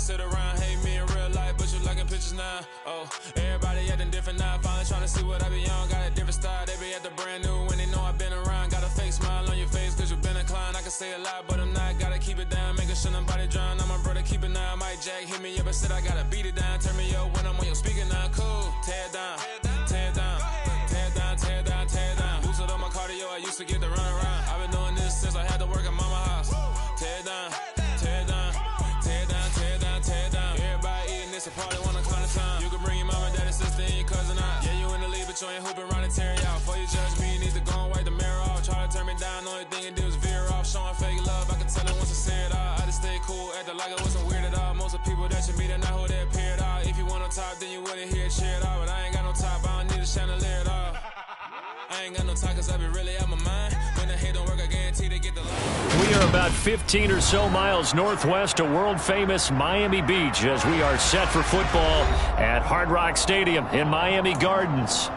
sit around, hate me in real life, but you liking pictures now. Oh, everybody acting different now. Finally trying to see what I be on. Got a different style, they be at the brand new when they know I've been around. Got a fake smile on your face, cause you been inclined. I can say a lot, but I'm not. Gotta keep it down, making sure nobody drown. I'm my brother, keep it now. Mike Jack hit me up and said I gotta beat it down. Turn me up when I'm on your speaker now. Cool, tear it down, tear it down, tear it down, tear it down, tear it down. Boosted on my cardio, I used to get to run around. I've been doing this since I had to work at mama house. Tear it down, tear it down, tear it down, tear it down, tear it down. Everybody eating this, a party, wanna climb the time. You can bring your mama, daddy, sister, and your cousin out. Yeah, you in the league, but you ain't hooping around and tear it out. Before you judge me, you need to go and wipe the mirror off. Try to turn me down, only thing you do is veer off. Showing fake love, I can tell it once I say it all. I just stay cool, acting like I wasn't weird at all. Most of the people that you meet are not who they appear at all. If you want on top, then you wouldn't hear it cheer at all. But I ain't got no top, I don't need a chandelier at all. I ain't got no talk, cause I be really out my mind. When the hate don't work, I guarantee they get the line. We are about 15 or so miles northwest of world-famous Miami Beach as we are set for football at Hard Rock Stadium in Miami Gardens.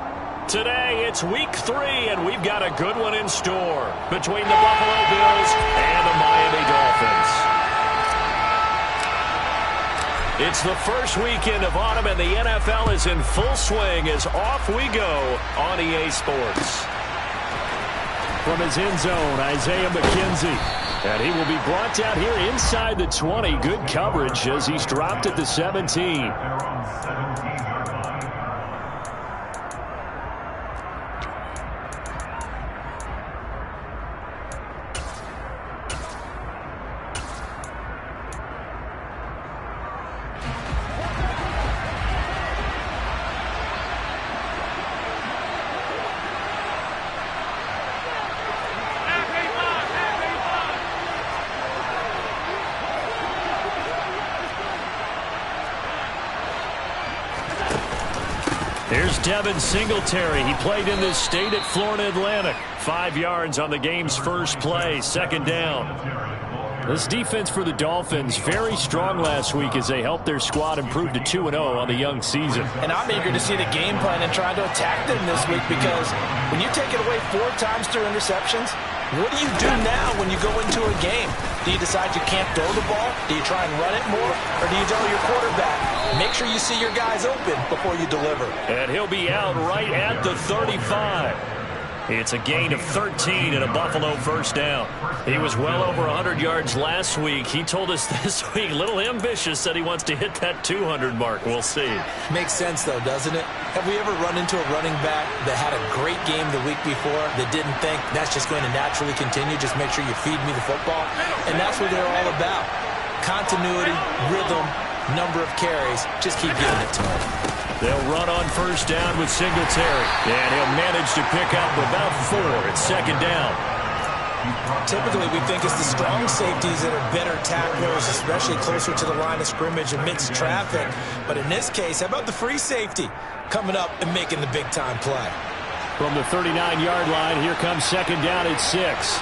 Today, it's week 3, and we've got a good one in store between the Buffalo Bills and the Miami Dolphins. It's the first weekend of autumn, and the NFL is in full swing as off we go on EA Sports. From his end zone, Isaiah McKenzie. And he will be brought down here inside the 20. Good coverage as he's dropped at the 17. Here's Devin Singletary. He played in this state at Florida Atlantic. 5 yards on the game's first play, second down. This defense for the Dolphins, very strong last week as they helped their squad improve to 2-0 on the young season. And I'm eager to see the game plan and try to attack them this week because when you take it away 4 times through interceptions, what do you do now when you go into a game? Do you decide you can't throw the ball? Do you try and run it more? Or do you tell your quarterback, make sure you see your guys open before you deliver? And he'll be out right at the 35. It's a gain of 13 and a Buffalo first down. He was well over 100 yards last week. He told us this week, a little ambitious, said he wants to hit that 200 mark. We'll see. Makes sense, though, doesn't it? Have we ever run into a running back that had a great game the week before that didn't think that's just going to naturally continue? Just make sure you feed me the football. And that's what they're all about. Continuity, rhythm, number of carries. Just keep giving it to him. They'll run on first down with Singletary. And he'll manage to pick up about 4. It's second down. Typically, we think it's the strong safeties that are better tacklers, especially closer to the line of scrimmage amidst traffic. But in this case, how about the free safety coming up and making the big-time play? From the 39-yard line, here comes second down at 6.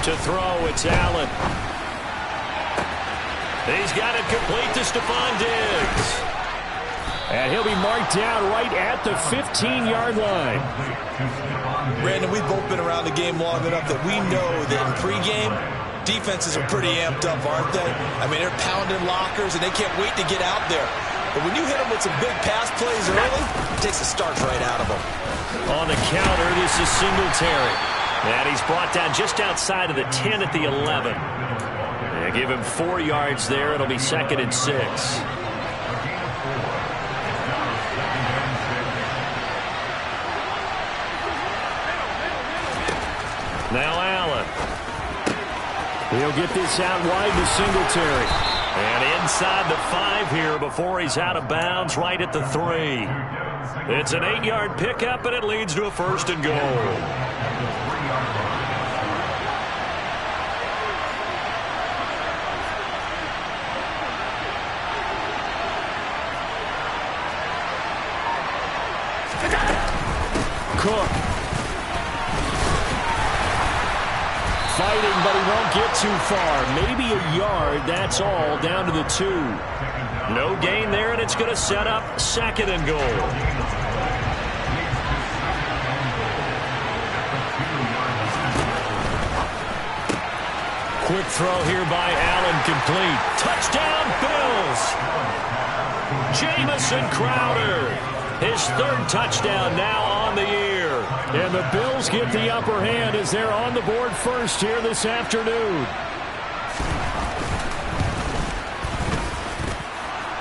To throw, it's Allen. He's got it complete to Stephon Diggs. And he'll be marked down right at the 15-yard line. Brandon, we've both been around the game long enough that we know that in pregame, defenses are pretty amped up, aren't they? I mean, they're pounding lockers, and they can't wait to get out there. But when you hit them with some big pass plays early, it takes the starch right out of them. On the counter, this is Singletary. And he's brought down just outside of the 10 at the 11. They give him 4 yards there. It'll be second and 6. Now Allen. He'll get this out wide to Singletary. And inside the 5 here before he's out of bounds right at the 3. It's an 8-yard pickup, and it leads to a first and goal. Cook. Fighting, but he won't get too far. Maybe a yard, that's all, down to the 2. No gain there, and it's going to set up second and goal. quick throw here by Allen, complete. Touchdown, Bills! Jamison Crowder, his third touchdown now on the year. And the Bills get the upper hand as they're on the board first here this afternoon.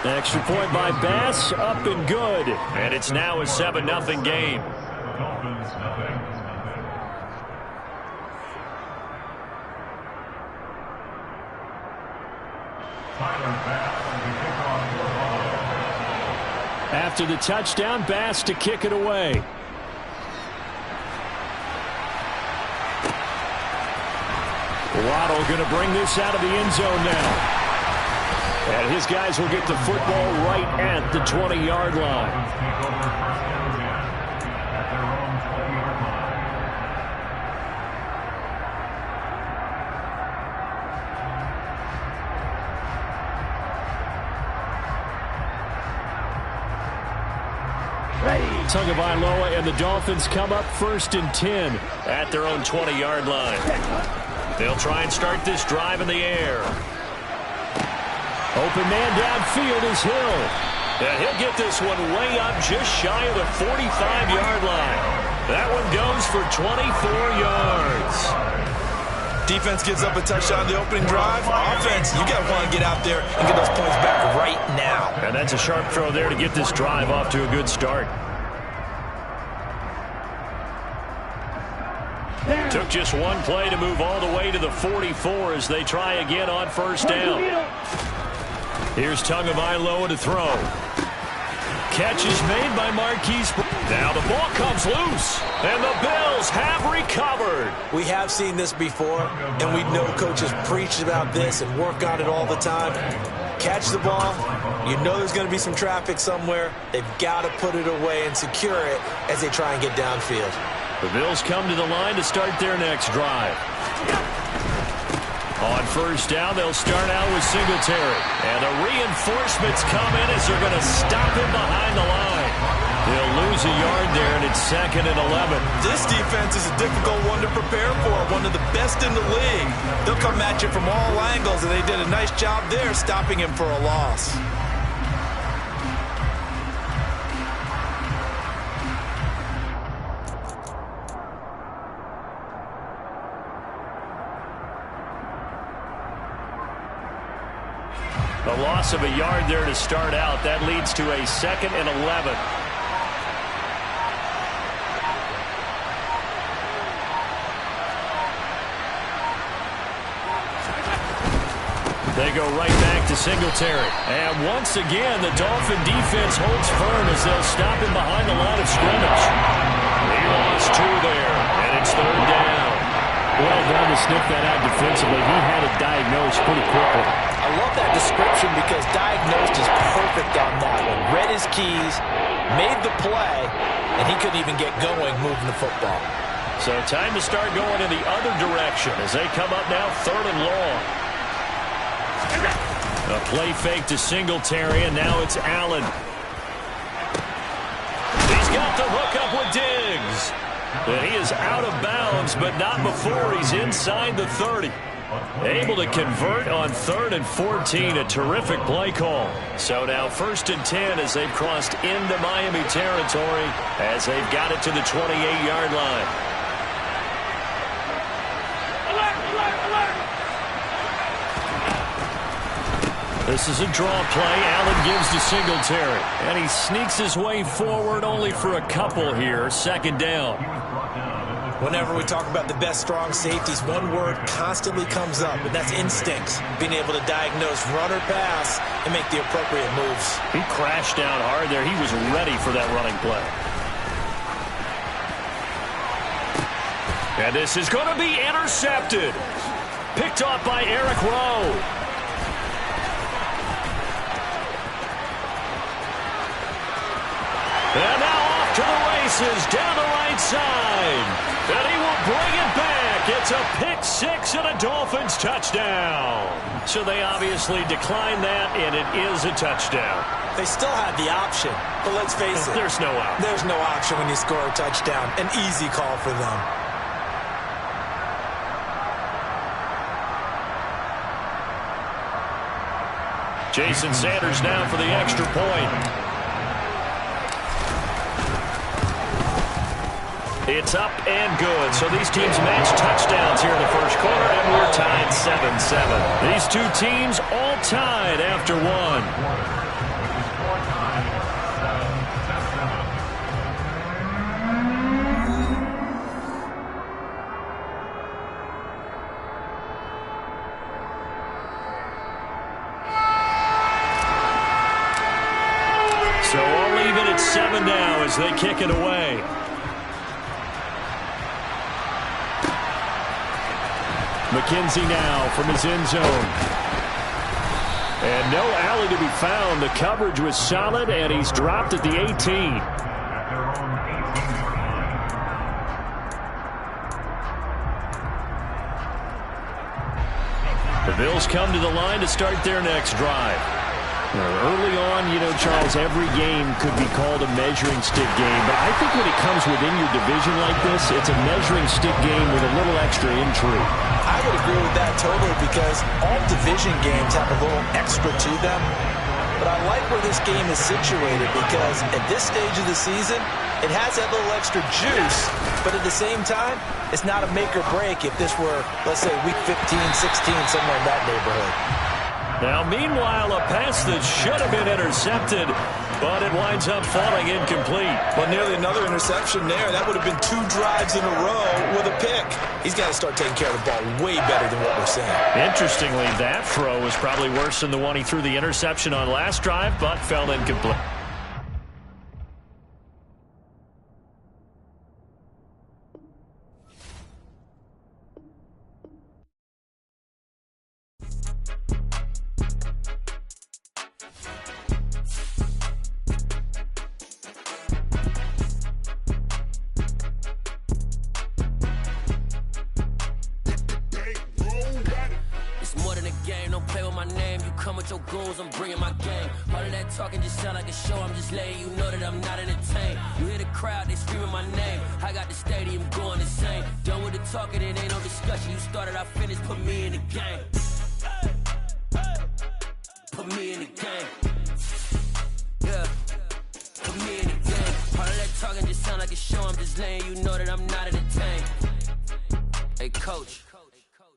Extra point by Bass, up and good. And it's now a 7-0 game. After the touchdown, Bass to kick it away. Waddle going to bring this out of the end zone now. And his guys will get the football right at the 20-yard line. Tagovailoa and the Dolphins come up 1st and 10 at their own 20-yard line. They'll try and start this drive in the air. Open man downfield is Hill. And he'll get this one way up just shy of the 45-yard line. That one goes for 24 yards. Defense gives up a touchdown the opening drive. Offense, you got to want to get out there and get those points back right now. And that's a sharp throw there to get this drive off to a good start. Took just one play to move all the way to the 44 as they try again on 1st down. Here's Tagovailoa to throw. Catch is made by Marquise. Now the ball comes loose, and the Bills have recovered. We have seen this before, and we know coaches preach about this and work on it all the time. Catch the ball. You know there's going to be some traffic somewhere. They've got to put it away and secure it as they try and get downfield. The Bills come to the line to start their next drive. On 1st down, they'll start out with Singletary. And the reinforcements come in as they're going to stop him behind the line. They'll lose a yard there, and it's 2nd and 11. This defense is a difficult one to prepare for, one of the best in the league. They'll come at you from all angles, and they did a nice job there stopping him for a loss. A loss of a yard there to start out. That leads to a 2nd and 11. They go right back to Singletary. And once again, the Dolphin defense holds firm as they'll stop him behind the line of scrimmage. He lost 2 there, and it's 3rd down. Well done to sniff that out defensively. He had it diagnosed pretty quickly. I love that description because diagnosed is perfect on that one. Read his keys, made the play, and he couldn't even get going moving the football. So time to start going in the other direction as they come up now 3rd and long. A play fake to Singletary, and now it's Allen. He's got the hook up with Diggs. And he is out of bounds, but not before he's inside the 30. Able to convert on 3rd and 14, a terrific play call. So now 1st and 10 as they've crossed into Miami territory as they've got it to the 28-yard line. This is a draw play. Allen gives to Singletary. And he sneaks his way forward only for a couple here. 2nd down. Whenever we talk about the best strong safeties, one word constantly comes up, and that's instincts. Being able to diagnose run or pass and make the appropriate moves. He crashed down hard there. He was ready for that running play. And this is going to be intercepted. Picked off by Eric Rowe. And now off to the races down the right side. And he will bring it back. It's a pick-6 and a Dolphins touchdown. So they obviously declined that, and it is a touchdown. They still had the option, but let's face it. There's no option. There's no option when you score a touchdown. An easy call for them. Jason Sanders now for the extra point. It's up and good. So these teams match touchdowns here in the first quarter, and we're tied 7-7. These two teams all tied after one. So all even at 7 now as they kick it away. McKenzie now from his end zone. And no alley to be found. The coverage was solid, and he's dropped at the 18. The Bills come to the line to start their next drive. Early on, you know, Charles, every game could be called a measuring stick game. But I think when it comes within your division like this, it's a measuring stick game with a little extra intrigue. I would agree with that totally because all division games have a little extra to them. But I like where this game is situated because at this stage of the season, it has that little extra juice. But at the same time, it's not a make or break if this were, let's say, week 15, 16, somewhere in that neighborhood. Now, meanwhile, a pass that should have been intercepted, but it winds up falling incomplete. Well, nearly another interception there. That would have been 2 drives in a row with a pick. He's got to start taking care of the ball way better than what we're seeing. Interestingly, that throw was probably worse than the one he threw the interception on last drive, but fell incomplete. I'm bringing my game. All of that talking just sound like a show. I'm just letting you know that I'm not entertained. You hear the crowd, they screaming my name. I got the stadium going insane. Done with the talking, it ain't no discussion. You started, I finished, put me in the game. Put me in the game. Yeah. Put me in the game. All of that talking just sound like a show. I'm just letting you know that I'm not entertained. Hey, coach.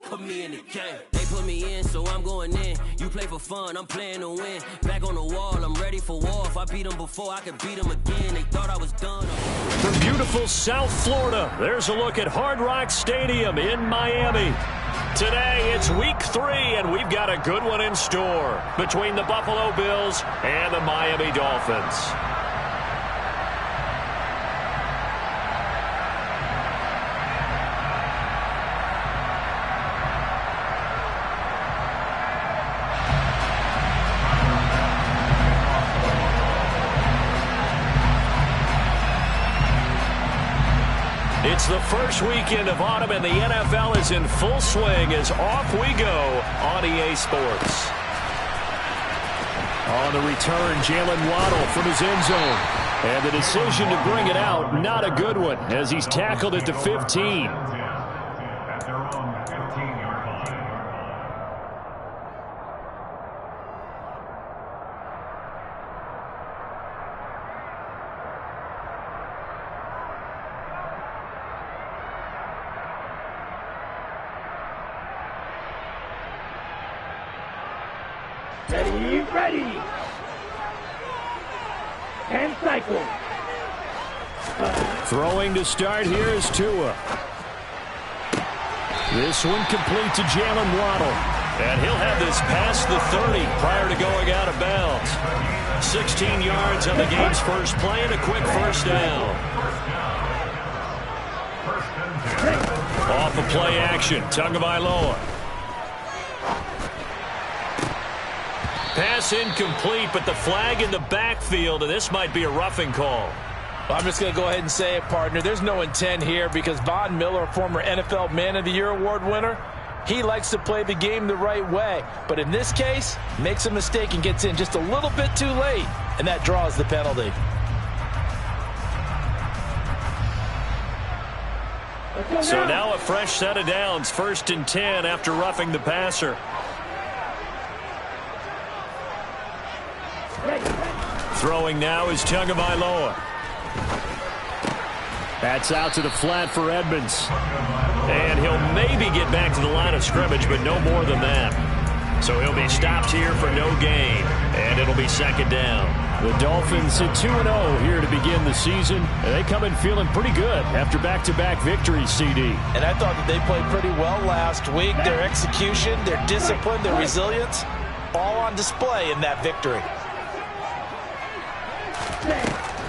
Put me in the game. They put me in, so I'm going in. You play for fun, I'm playing to win. Back on the wall, I'm ready for war. If I beat them before, I could beat them again. They thought I was done. From beautiful South Florida, there's a look at Hard Rock Stadium in Miami. Today, it's week 3, and we've got a good one in store between the Buffalo Bills and the Miami Dolphins. It's the first weekend of autumn, and the NFL is in full swing as off we go on EA Sports. On the return, Jalen Waddle from his end zone. And the decision to bring it out, not a good one, as he's tackled at the 15. Ready. And cycle. Throwing to start here is Tua. This one complete to Jalen Waddle. And he'll have this past the 30 prior to going out of bounds. 16 yards on the game's first play and a quick first down. Off the play action, Tagovailoa. Pass incomplete, but the flag in the backfield, and this might be a roughing call. I'm just going to go ahead and say it, partner. There's no intent here because Von Miller, a former NFL Man of the Year award winner, he likes to play the game the right way. But in this case, makes a mistake and gets in just a little bit too late, and that draws the penalty. So now a fresh set of downs, 1st and 10 after roughing the passer. Throwing now is Tagovailoa. That's out to the flat for Edmonds. And he'll maybe get back to the line of scrimmage, but no more than that. So he'll be stopped here for no gain, and it'll be second down. The Dolphins at 2-0 here to begin the season. They come in feeling pretty good after back-to-back victories, CD. And I thought that they played pretty well last week. Their execution, their discipline, their resilience, all on display in that victory.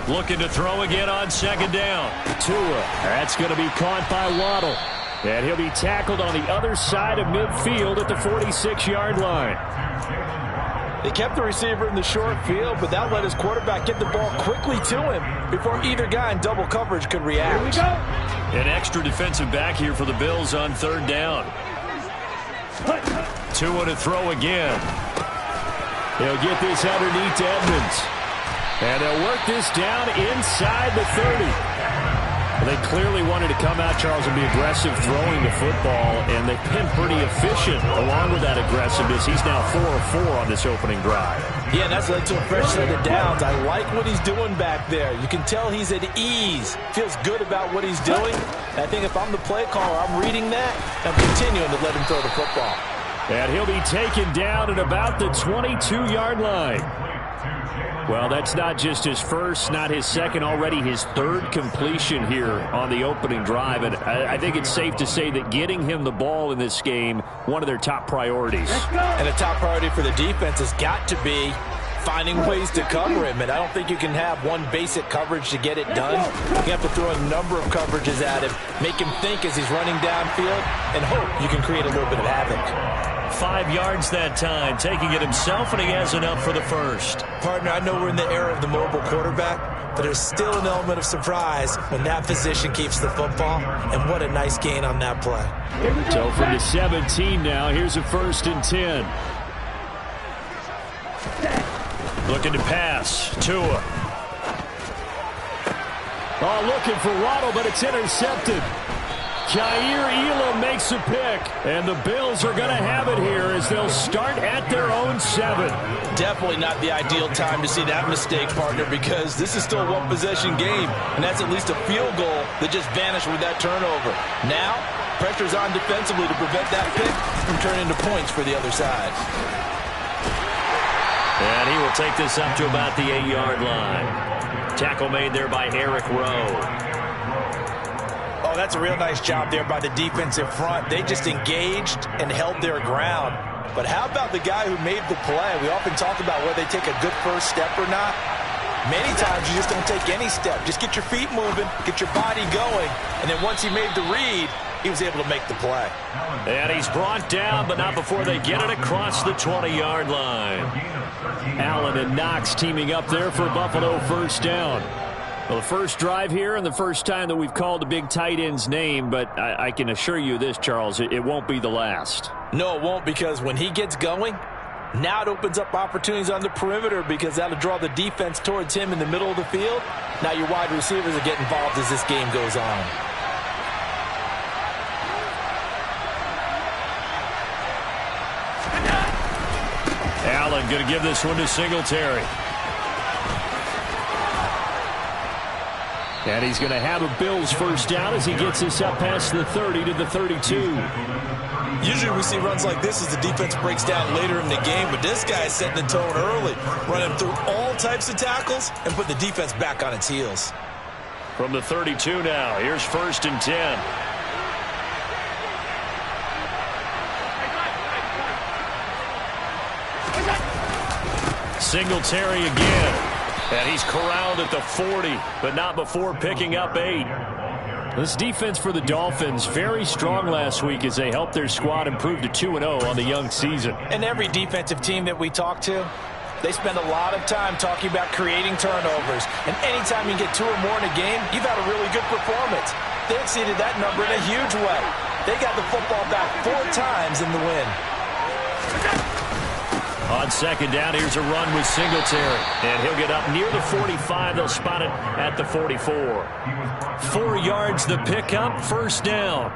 Looking to throw again on second down. Tua. That's going to be caught by Waddle. And he'll be tackled on the other side of midfield at the 46-yard line. They kept the receiver in the short field, but that let his quarterback get the ball quickly to him before either guy in double coverage could react. Here we go. An extra defensive back here for the Bills on third down. Tua to throw again. He'll get this underneath to Edmonds. And they'll work this down inside the 30. They clearly wanted to come out, Charles, and be aggressive throwing the football, and they've been pretty efficient along with that aggressiveness. He's now 4 of 4 on this opening drive. Yeah, that's led to a fresh set of downs. I like what he's doing back there. You can tell he's at ease, feels good about what he's doing. And I think if I'm the play caller, I'm reading that, and I'm continuing to let him throw the football. And he'll be taken down at about the 22-yard line. Well, that's not just his first, not his second, already his third completion here on the opening drive. And I think it's safe to say that getting him the ball in this game, one of their top priorities. And a top priority for the defense has got to be finding ways to cover him. And I don't think you can have one basic coverage to get it done. You have to throw a number of coverages at him, make him think as he's running downfield, and hope you can create a little bit of havoc. 5 yards that time, taking it himself, and he has enough for the first. Partner, I know we're in the era of the mobile quarterback, but there's still an element of surprise when that physician keeps the football, and what a nice gain on that play. So from the 17 now, here's a 1st and 10. Looking to pass. Tua. Oh, looking for Waddle, but it's intercepted. Jair Elam makes a pick, and the Bills are going to have it here as they'll start at their own 7. Definitely not the ideal time to see that mistake, partner, because this is still a one-possession game, and that's at least a field goal that just vanished with that turnover. Now, pressure's on defensively to prevent that pick from turning into points for the other side. And he will take this up to about the 8-yard line. Tackle made there by Eric Rowe. Oh, that's a real nice job there by the defensive front. They just engaged and held their ground. But how about the guy who made the play? We often talk about whether they take a good first step or not. Many times you just don't take any step. Just get your feet moving, get your body going, and then once he made the read, he was able to make the play. And he's brought down, but not before they get it across the 20-yard line. Allen and Knox teaming up there for Buffalo first down. Well, the first drive here and the first time that we've called a big tight end's name, but I can assure you this, Charles, it won't be the last. No, it won't, because when he gets going, now it opens up opportunities on the perimeter because that'll draw the defense towards him in the middle of the field. Now your wide receivers will get involved as this game goes on. Allen going to give this one to Singletary. And he's going to have a Bills first down as he gets this up past the 30 to the 32. Usually we see runs like this as the defense breaks down later in the game, but this guy is setting the tone early, running through all types of tackles and put the defense back on its heels. From the 32 now, here's 1st and 10. Singletary again. And he's corralled at the 40, but not before picking up 8. This defense for the Dolphins, very strong last week as they helped their squad improve to 2-0 on the young season. And every defensive team that we talk to, they spend a lot of time talking about creating turnovers. And anytime you get 2 or more in a game, you've had a really good performance. They exceeded that number in a huge way. They got the football back 4 times in the win. On second down, here's a run with Singletary. And he'll get up near the 45. They'll spot it at the 44. 4 yards the pickup, first down.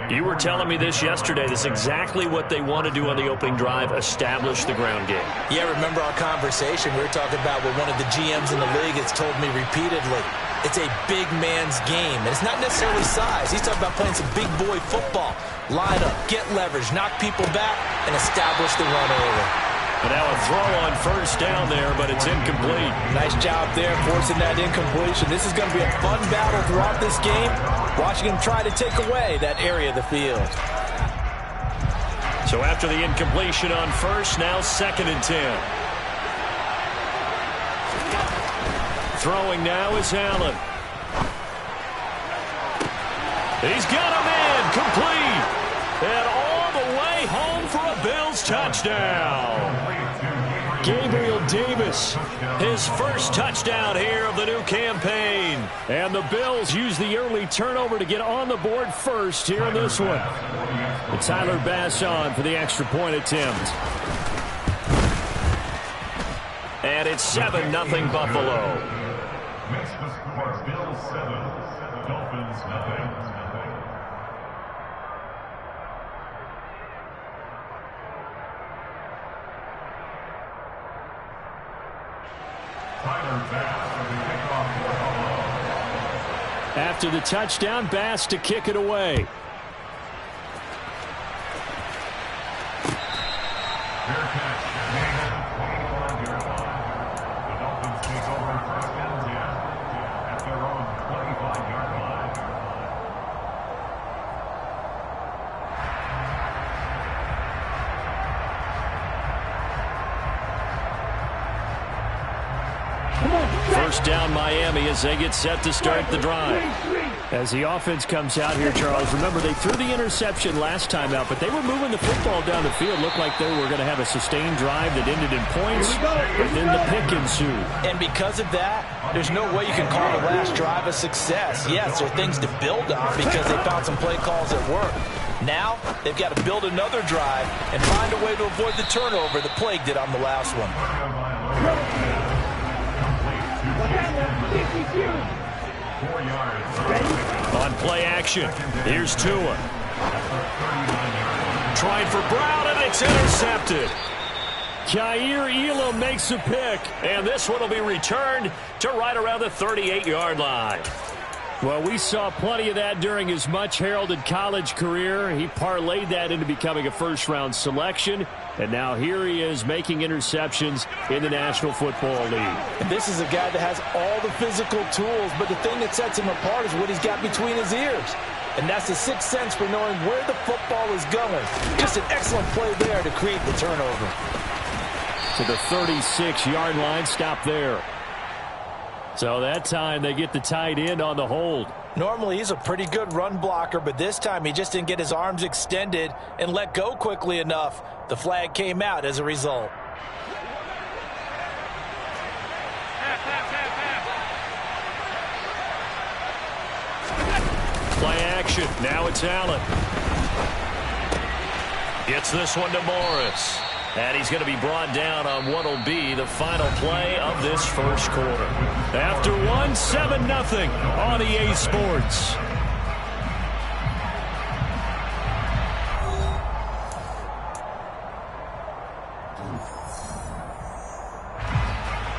You were telling me this yesterday. This is exactly what they want to do on the opening drive, establish the ground game. Yeah, remember our conversation? We were talking about what one of the GMs in the league has told me repeatedly. It's a big man's game, and it's not necessarily size. He's talking about playing some big boy football. Line up, get leverage, knock people back, and establish the run early. And now a throw on first down there, but it's incomplete. Nice job there, forcing that incompletion. This is going to be a fun battle throughout this game, watching him try to take away that area of the field. So after the incompletion on first, now 2nd and 10. Throwing now is Allen. He's got him in, complete. And all the way home for a Bills touchdown. Gabriel Davis, his first touchdown here of the new campaign. And the Bills use the early turnover to get on the board first here in this one. And Tyler Bass on for the extra point attempt. And it's 7-0 Buffalo. Makes the score Bills 7, Dolphins 9. After the touchdown, Bass to kick it away. First down Miami as they get set to start the drive. As the offense comes out here, Charles, remember they threw the interception last time out, but they were moving the football down the field. Looked like they were going to have a sustained drive that ended in points, but then the pick ensued. And because of that, there's no way you can call the last drive a success. Yes, there are things to build on because they found some play calls that work. Now, they've got to build another drive and find a way to avoid the turnover the Plague did on the last one. On play action, here's Tua. Trying for Brown, and it's intercepted. Kaiir Elam makes a pick, and this one will be returned to right around the 38-yard line. Well, we saw plenty of that during his much-heralded college career. He parlayed that into becoming a first-round selection, and now here he is making interceptions in the National Football League. And this is a guy that has all the physical tools, but the thing that sets him apart is what he's got between his ears. And that's the sixth sense for knowing where the football is going. Just an excellent play there to create the turnover. To the 36-yard line, stop there. So that time they get the tight end on the hold. Normally he's a pretty good run blocker, but this time he just didn't get his arms extended and let go quickly enough. The flag came out as a result. Play action. Now it's Allen. Gets this one to Morris. And he's going to be brought down on what will be the final play of this first quarter. After 7-0 on EA Sports.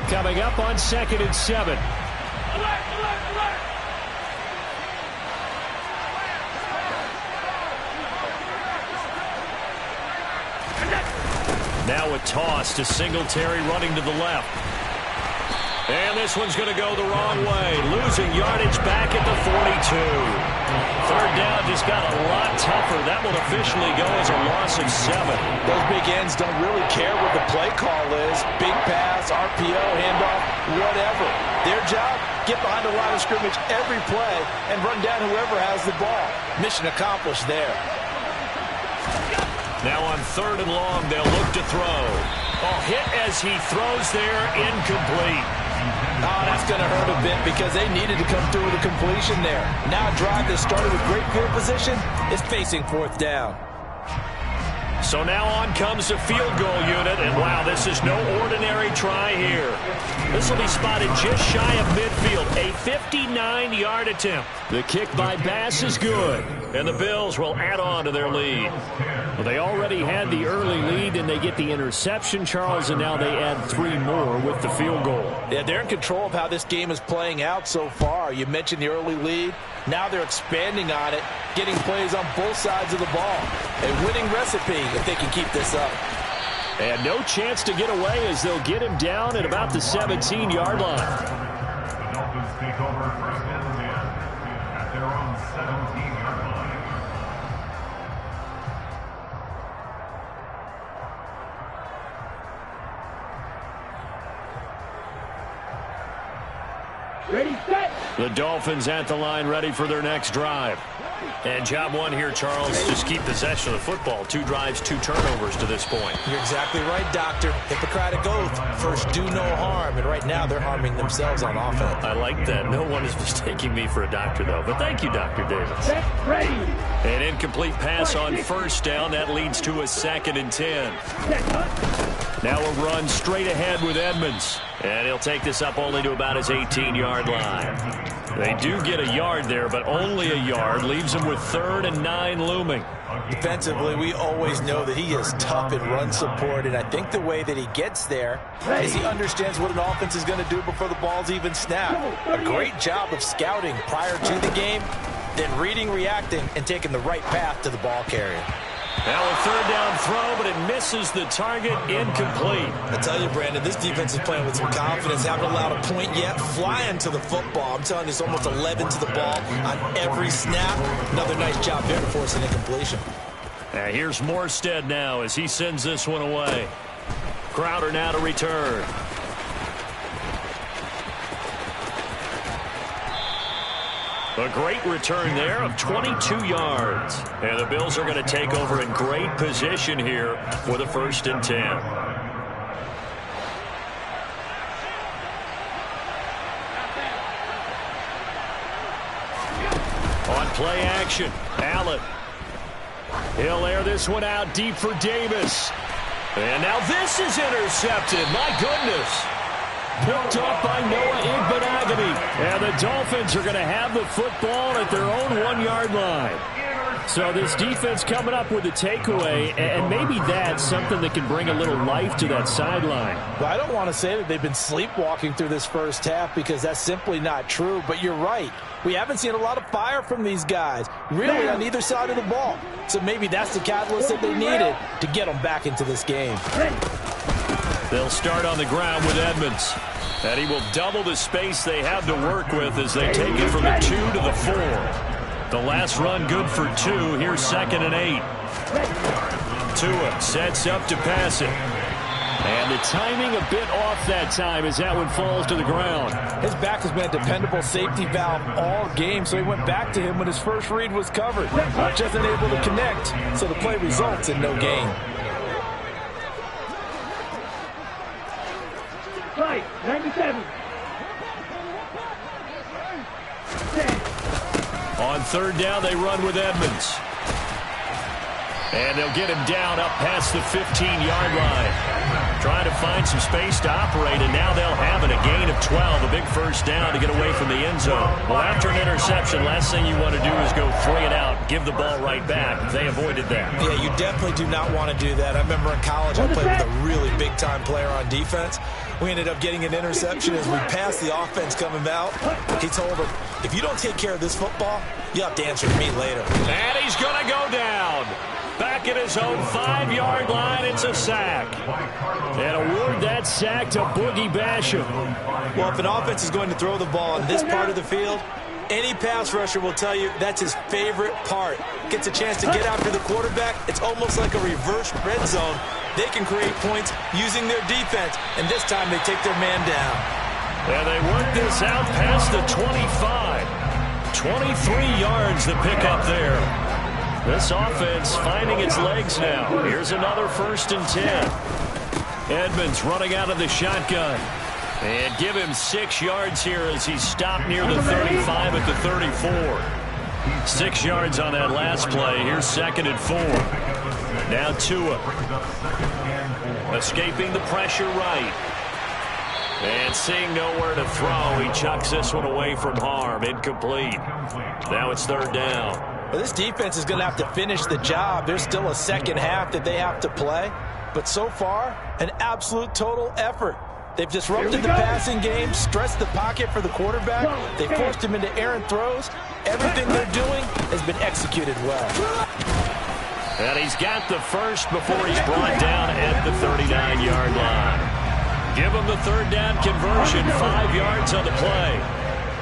Coming up on 2nd and 7. Now a toss to Singletary running to the left. And this one's going to go the wrong way. Losing yardage back at the 42. Third down just got a lot tougher. That will officially go as a loss of 7. Those big ends don't really care what the play call is. Big pass, RPO, handoff, whatever. Their job, get behind the line of scrimmage every play and run down whoever has the ball. Mission accomplished there. Now on 3rd and long, they'll look to throw. Oh, hit as he throws there, incomplete. Oh, that's going to hurt a bit because they needed to come through with a completion there. Now a drive that started with great field position is facing 4th down. So now on comes the field goal unit, and wow, this is no ordinary try here. This will be spotted just shy of midfield, a 59-yard attempt. The kick by Bass is good, and the Bills will add on to their lead. Well, they already had the early lead, and they get the interception, Charles, and now they add 3 more with the field goal. Yeah, they're in control of how this game is playing out so far. You mentioned the early lead. Now they're expanding on it, getting plays on both sides of the ball. A winning recipe if they can keep this up. And no chance to get away as they'll get him down at about the 17-yard line. The Dolphins take over first and 10 at their own 17-yard line. Ready, set. The Dolphins at the line, ready for their next drive. And job one here, Charles, just keep possession of the football. 2 drives, 2 turnovers to this point. You're exactly right, Doctor. Hippocratic oath. First, do no harm. And right now, they're harming themselves on offense. I like that. No one is mistaking me for a doctor, though. But thank you, Dr. Davis. Set, ready. An incomplete pass on first down. That leads to a 2nd and 10. Set, huh? Now a run straight ahead with Edmonds. And he'll take this up only to about his 18-yard line. They do get a yard there, but only a yard. Leaves him with 3rd and 9 looming. Defensively, we always know that he is tough in run support, and I think the way that he gets there is he understands what an offense is going to do before the ball's even snapped. A great job of scouting prior to the game, then reading, reacting, and taking the right path to the ball carrier. Now a 3rd down throw, but it misses the target, incomplete. I tell you, Brandon, this defense is playing with some confidence. Haven't allowed a point yet. Flying to the football. I'm telling you, it's almost 11 to the ball on every snap. Another nice job there to force an incompletion. Here's Morstead now as he sends this one away. Crowder now to return. A great return there of 22 yards. And the Bills are going to take over in great position here for the 1st and 10. On play action, Allen. He'll air this one out deep for Davis. And now this is intercepted. My goodness. Picked off by Noah Igbenogany. And the Dolphins are going to have the football at their own 1-yard line. So this defense coming up with a takeaway, and maybe that's something that can bring a little life to that sideline. Well, I don't want to say that they've been sleepwalking through this first half because that's simply not true, but you're right. We haven't seen a lot of fire from these guys, really on either side of the ball. So maybe that's the catalyst that they needed to get them back into this game. They'll start on the ground with Edmonds. And he will double the space they have to work with as they take it from the 2 to the 4. The last run good for 2. Here's 2nd and 8. Tua sets up to pass it. And the timing a bit off that time as that one falls to the ground. His back has been a dependable safety valve all game, so he went back to him when his first read was covered. Just unable to connect, so the play results in no gain. Right, 97. On 3rd down, they run with Edmonds. And they'll get him down up past the 15-yard line. Trying to find some space to operate, and now they'll have it. A gain of 12, a big first down to get away from the end zone. Well, after an interception, last thing you want to do is go 3 and out, give the ball right back. They avoided that. Yeah, you definitely do not want to do that. I remember in college I played with a really big-time player on defense. We ended up getting an interception as we passed the offense coming out. He told him, if you don't take care of this football, you'll have to answer to me later. And he's going to go down. Back at his own 5-yard line, it's a sack. And award that sack to Boogie Basham. Well, if an offense is going to throw the ball on this part of the field, any pass rusher will tell you that's his favorite part. Gets a chance to get after the quarterback. It's almost like a reverse red zone. They can create points using their defense, and this time they take their man down. And they work this out past the 25. 23 yards the pickup there. This offense finding its legs now. Here's another 1st and 10. Edmonds running out of the shotgun. And give him 6 yards here as he stopped near the 35 at the 34. 6 yards on that last play. Here's 2nd and 4. Now Tua. Escaping the pressure right. And seeing nowhere to throw, he chucks this one away from harm. Incomplete. Now it's third down. Well, this defense is going to have to finish the job. There's still a second half that they have to play. But so far, an absolute total effort. They've disrupted the passing game, stressed the pocket for the quarterback. They forced him into errant throws. Everything they're doing has been executed well. And he's got the first before he's brought down at the 39-yard line. Give him the third down conversion, 5 yards on the play.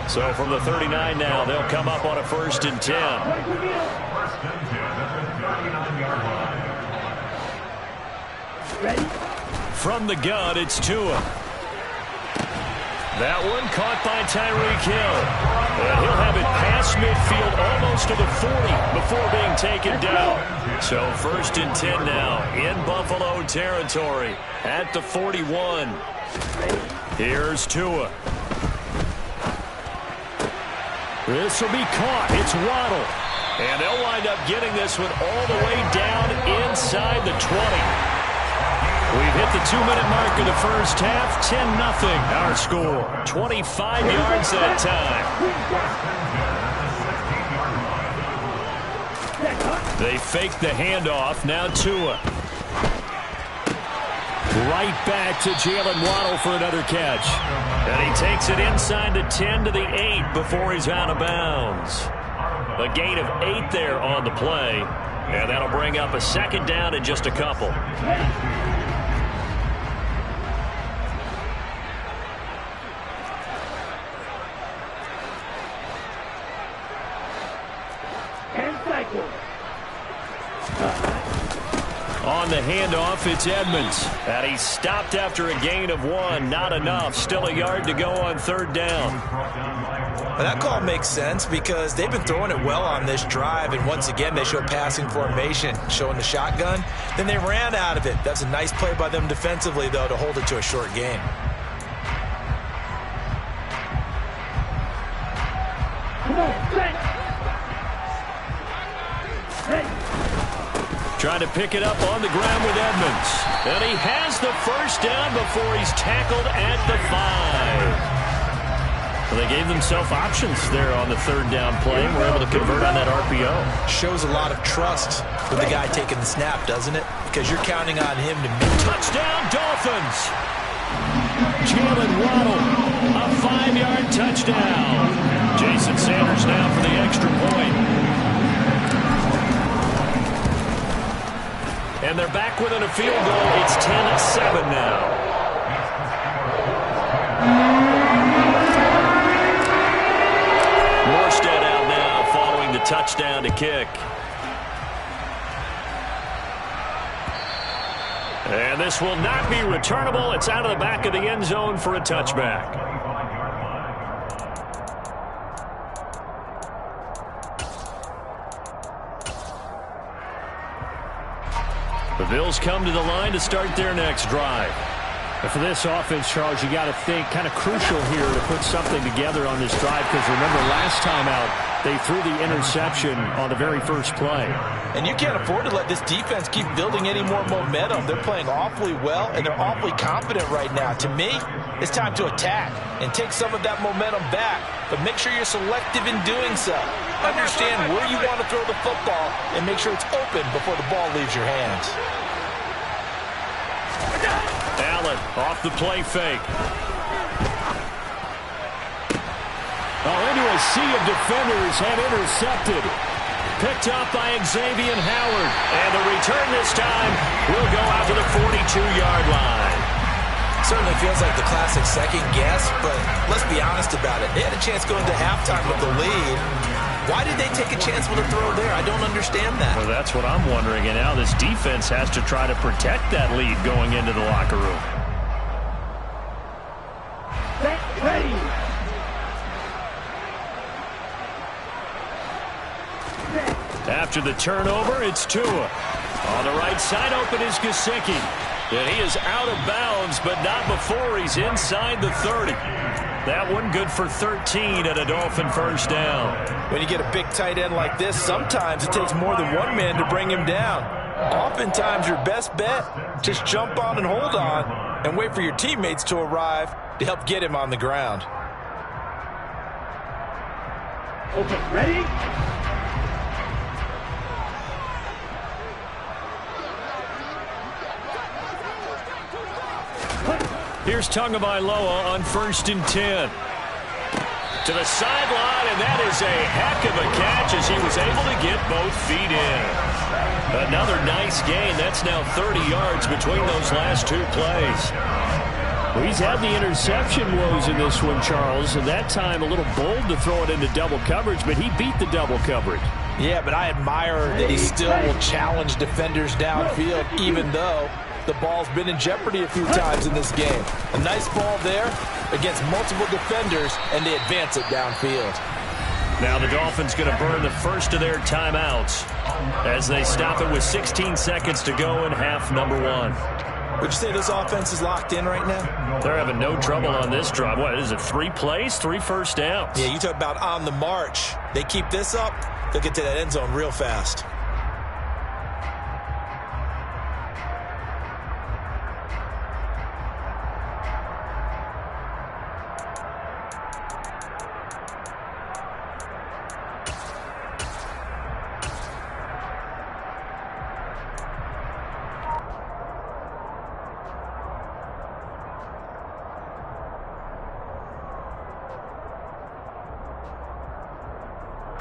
So from the 39 now, they'll come up on a 1st and 10. First and 10 at the 39-yard line. Ready? From the gun, it's Tua. That one caught by Tyreek Hill. And he'll have it past midfield almost to the 40 before being taken down. So 1st and 10 now in Buffalo territory at the 41. Here's Tua. This will be caught. It's Waddle. And they'll wind up getting this one all the way down inside the 20. We've hit the 2-minute mark of the first half. 10-0 our score. 25 yards that time. They fake the handoff. Now Tua. Right back to Jalen Waddle for another catch. And he takes it inside the 10 to the 8 before he's out of bounds. A gain of 8 there on the play. And that'll bring up a second down in just a couple. On the handoff, it's Edmonds. And he's stopped after a gain of 1. Not enough. Still a yard to go on third down. Well, that call makes sense because they've been throwing it well on this drive. And once again, they show passing formation, showing the shotgun. Then they ran out of it. That's a nice play by them defensively, though, to hold it to a short game. Come on, set. Trying to pick it up on the ground with Edmonds. And he has the first down before he's tackled at the 5. Well, they gave themselves options there on the third down play and were able to convert on that RPO. Shows a lot of trust with the guy taking the snap, doesn't it? Because you're counting on him to meet. Touchdown, Dolphins! Jalen Waddle, a 5-yard touchdown. Jason Sanders now for the extra point. And they're back within a field goal. It's 10-7 now. Morstead out now following the touchdown to kick. And this will not be returnable. It's out of the back of the end zone for a touchback. The Bills come to the line to start their next drive. And for this offense, Charles, you got to think kind of crucial here to put something together on this drive because remember last time out, they threw the interception on the very first play. And you can't afford to let this defense keep building any more momentum. They're playing awfully well, and they're awfully confident right now. To me, it's time to attack and take some of that momentum back. But make sure you're selective in doing so. Understand where you want to throw the football and make sure it's open before the ball leaves your hands. Allen off the play fake. Into a sea of defenders and intercepted. Picked up by Xavier Howard. And the return this time will go out to the 42-yard line. Certainly feels like the classic second guess, but let's be honest about it. They had a chance going to halftime with the lead. Why did they take a chance with a throw there? I don't understand that. Well, that's what I'm wondering. And now this defense has to try to protect that lead going into the locker room. Ready. After the turnover, it's Tua. On the right side, open is Gesicki. And he is out of bounds, but not before he's inside the 30. That one good for 13 and a Dolphin first down. When you get a big tight end like this, sometimes it takes more than one man to bring him down. Oftentimes, your best bet, just jump on and hold on and wait for your teammates to arrive to help get him on the ground. Okay, ready? Here's Tagovailoa on 1st and 10. To the sideline, and that is a heck of a catch as he was able to get both feet in. Another nice gain. That's now 30 yards between those last two plays. Well, he's had the interception woes in this one, Charles, and that time a little bold to throw it into double coverage, but he beat the double coverage. Yeah, but I admire that he still will challenge defenders downfield, even though the ball's been in jeopardy a few times in this game. A nice ball there against multiple defenders, and they advance it downfield. Now the Dolphins going to burn the first of their timeouts as they stop it with 16 seconds to go in half number 1. Would you say this offense is locked in right now? They're having no trouble on this drive. What is it, 3 plays, 3 first downs? Yeah, you talk about on the march. They keep this up, they'll get to that end zone real fast.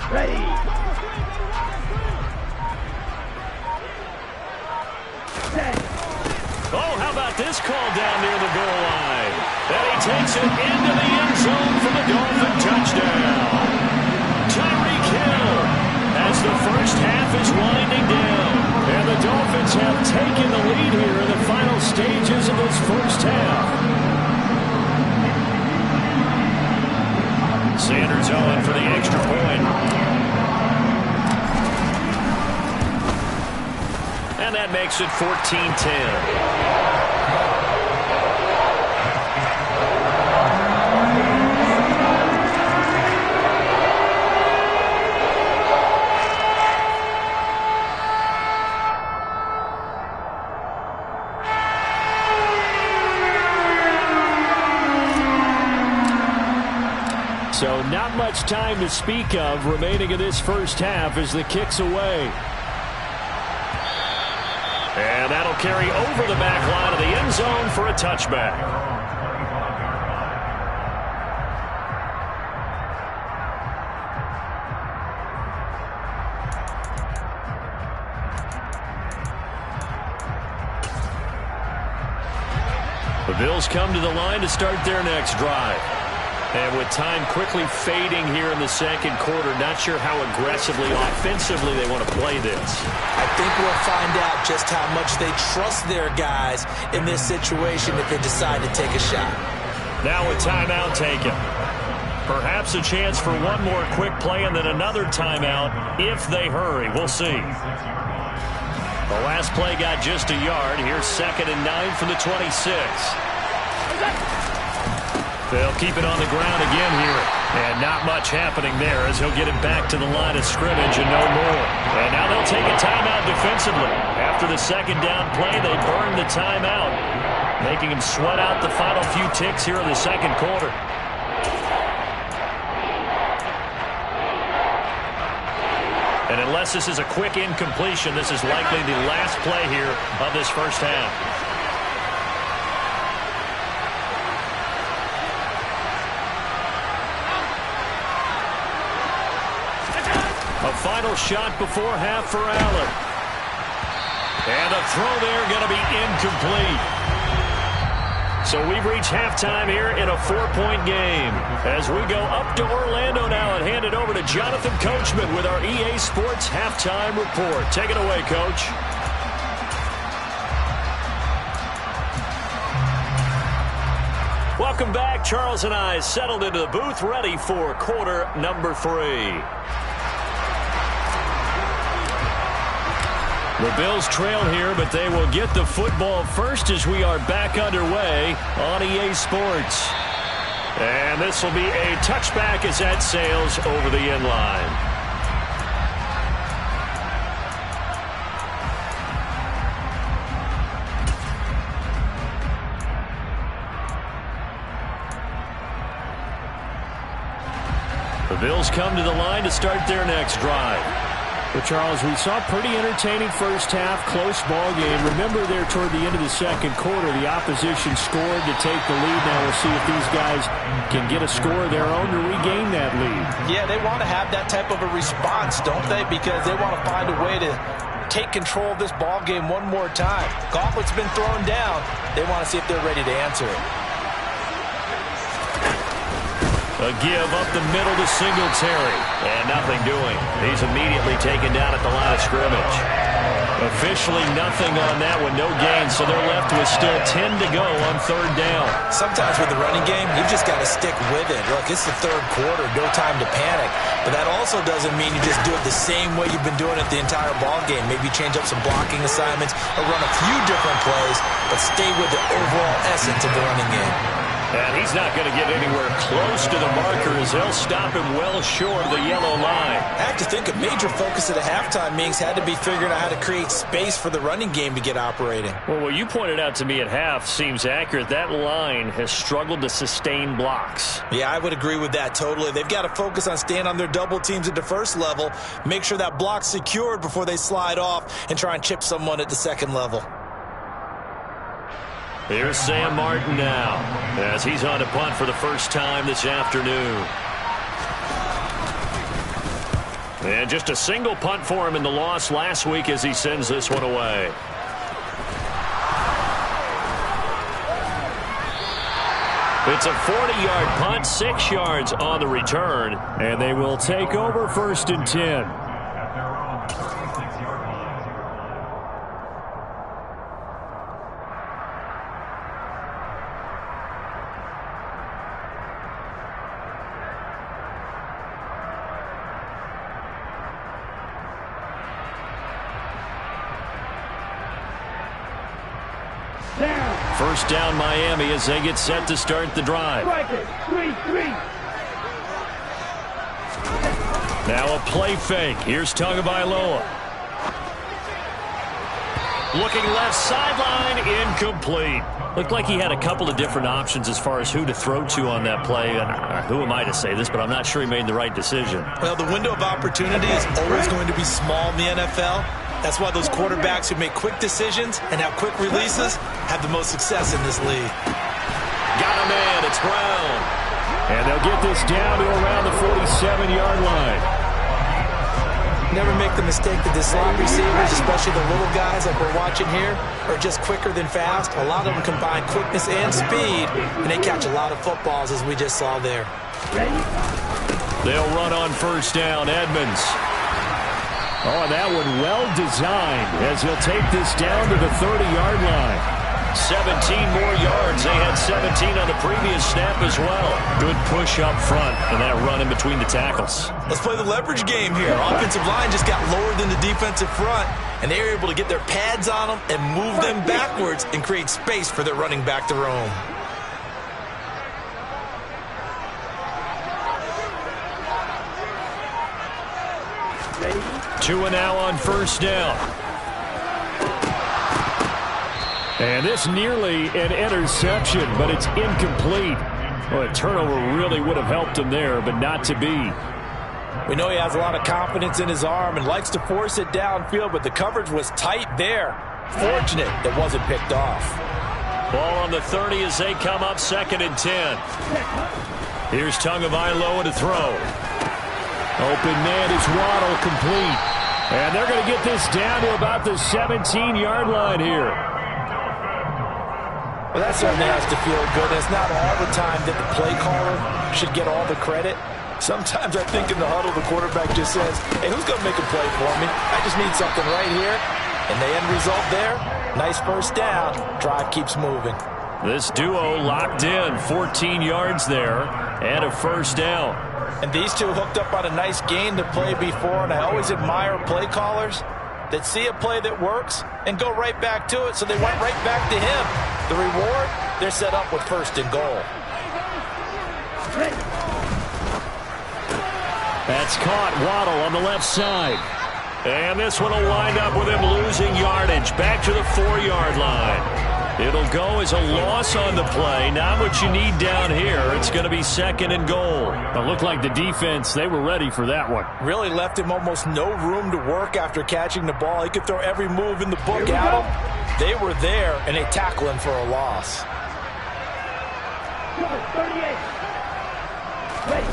Ready. Set. Oh, how about this call down near the goal line? And he takes it into the end zone for the Dolphin touchdown. Tyreek Hill as the first half is winding down. And the Dolphins have taken the lead here in the final stages of this first half. Sanders on for the extra point. And that makes it 14-10. So not much time to speak of remaining in this first half as the kick's away. And that'll carry over the back line of the end zone for a touchback. The Bills come to the line to start their next drive. And with time quickly fading here in the second quarter, not sure how aggressively, offensively they want to play this. I think we'll find out just how much they trust their guys in this situation if they decide to take a shot. Now a timeout taken. Perhaps a chance for one more quick play and then another timeout if they hurry. We'll see. The last play got just a yard. Here's 2nd and 9 from the 26. They'll keep it on the ground again here. And not much happening there as he'll get it back to the line of scrimmage and no more. And now they'll take a timeout defensively. After the second down play, they burn the timeout, making him sweat out the final few ticks here in the second quarter. And unless this is a quick incompletion, this is likely the last play here of this first half. A final shot before half for Allen. And the throw there going to be incomplete. So we've reached halftime here in a 4-point game. As we go up to Orlando now and hand it over to Jonathan Coachman with our EA Sports Halftime Report. Take it away, Coach. Welcome back. Charles and I settled into the booth ready for quarter number 3. The Bills trail here, but they will get the football first as we are back underway on EA Sports. And this will be a touchback as that sails over the end line. The Bills come to the line to start their next drive. Well, Charles, we saw a pretty entertaining first half, close ball game. Remember there toward the end of the second quarter, the opposition scored to take the lead. Now we'll see if these guys can get a score of their own to regain that lead. Yeah, they want to have that type of a response, don't they? Because they want to find a way to take control of this ball game one more time. Gauntlet's been thrown down. They want to see if they're ready to answer it. A give up the middle to Singletary. And nothing doing. He's immediately taken down at the line of scrimmage. Officially nothing on that one. No gain, so they're left with still 10 to go on third down. Sometimes with the running game, you've just got to stick with it. Look, it's the third quarter. No time to panic. But that also doesn't mean you just do it the same way you've been doing it the entire ball game. Maybe change up some blocking assignments or run a few different plays, but stay with the overall essence of the running game. And he's not going to get anywhere close to the marker as they'll stop him well short of the yellow line. I have to think a major focus of the halftime meetings had to be figuring out how to create space for the running game to get operating. Well, what you pointed out to me at half seems accurate. That line has struggled to sustain blocks. Yeah, I would agree with that totally. They've got to focus on staying on their double teams at the first level, make sure that block's secured before they slide off and try and chip someone at the second level. Here's Sam Martin now as he's on to punt for the first time this afternoon. And just a single punt for him in the loss last week as he sends this one away. It's a 40-yard punt, 6 yards on the return, and they will take over 1st and 10. First down Miami as they get set to start the drive. Now a play fake. Here's Tagovailoa. Looking left sideline, incomplete. Looked like he had a couple of different options as far as who to throw to on that play. Who am I to say this, but I'm not sure he made the right decision. Well, the window of opportunity is always going to be small in the NFL. That's why those quarterbacks who make quick decisions and have quick releases have the most success in this league. Got a man, it's Brown. And they'll get this down to around the 47-yard line. Never make the mistake that the slot receivers, especially the little guys like we're watching here, are just quicker than fast. A lot of them combine quickness and speed, and they catch a lot of footballs, as we just saw there. They'll run on first down, Edmonds. Oh, and that one well designed as he'll take this down to the 30-yard line. 17 more yards. They had 17 on the previous snap as well. Good push up front and that run in between the tackles. Let's play the leverage game here. Offensive line just got lower than the defensive front, and they were able to get their pads on them and move them backwards and create space for their running back to roam. Two and now on first down. And this nearly an interception, but it's incomplete. Well, a turnover really would have helped him there, but not to be. We know he has a lot of confidence in his arm and likes to force it downfield, but the coverage was tight there. Fortunate that wasn't picked off. Ball on the 30 as they come up 2nd and 10. Here's Tagovailoa to throw. Open man is Waddle, complete. And they're going to get this down to about the 17-yard line here. Well, that certainly has to feel good. It's not all the time that the play caller should get all the credit. Sometimes I think in the huddle, the quarterback just says, hey, who's going to make a play for me? I just need something right here. And the end result there, nice first down. Drive keeps moving. This duo locked in, 14 yards there, and a first down. And these two hooked up on a nice gain to play before, and I always admire play callers that see a play that works and go right back to it, so they went right back to him. The reward, they're set up with 1st and goal. That's caught. Waddle on the left side. And this one will wind up with him losing yardage back to the 4-yard line. It'll go as a loss on the play. Not what you need down here. It's going to be 2nd and goal. It looked like the defense, they were ready for that one. Really left him almost no room to work after catching the ball. He could throw every move in the book at him. They were there, and they tackle him for a loss. Number 38. Ready.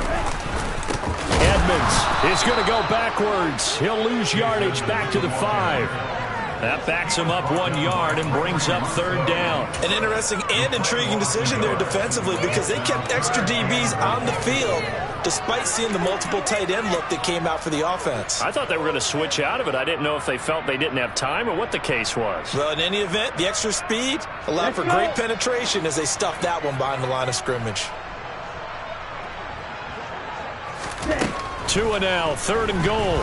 Edmonds is going to go backwards. He'll lose yardage back to the 5. That backs him up 1 yard and brings up 3rd down. An interesting and intriguing decision there defensively because they kept extra DBs on the field despite seeing the multiple tight end look that came out for the offense. I thought they were going to switch out of it. I didn't know if they felt they didn't have time or what the case was. Well, in any event, the extra speed allowed for great penetration as they stuffed that one behind the line of scrimmage. 2 and now, 3rd and goal.